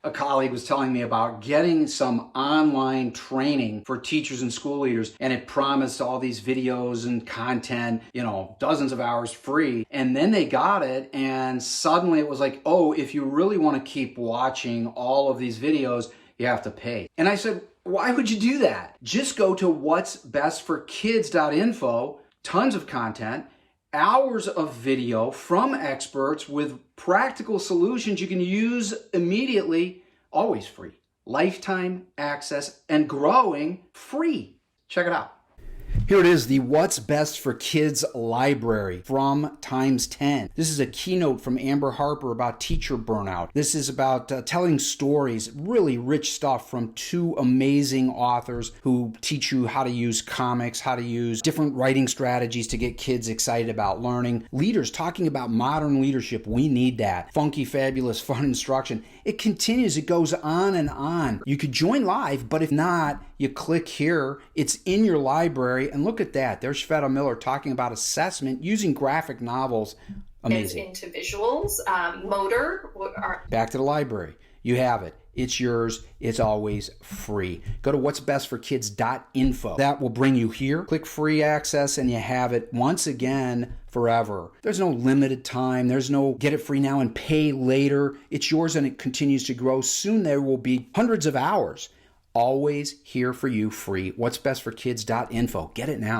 a colleague was telling me about getting some online training for teachers and school leaders, and it promised all these videos and content, dozens of hours free. And then they got it, and suddenly it was like, oh, if you really want to keep watching all of these videos, you have to pay. And I said, why would you do that? Just go to what'sbestforkids.info, tons of content, hours of video from experts with practical solutions you can use immediately, always free. Lifetime access and growing free. Check it out. Here it is, the What's Best for Kids library from Times 10. This is a keynote from Amber Harper about teacher burnout. This is about telling stories, really rich stuff from two amazing authors who teach you how to use comics, how to use different writing strategies to get kids excited about learning. Leaders talking about modern leadership. We need that. Funky, fabulous, fun instruction. It continues. It goes on and on. You could join live, but if not, you click here. It's in your library. And look at that. There's Shveta Miller talking about assessment using graphic novels. Amazing. Into visuals, motor. Back to the library. You have it. It's yours. It's always free. Go to what'sbestforkids.info. That will bring you here. Click free access and you have it once again forever. There's no limited time. There's no get it free now and pay later. It's yours and it continues to grow. Soon there will be hundreds of hours. Always here for you free. What'sbestforkids.info. Get it now.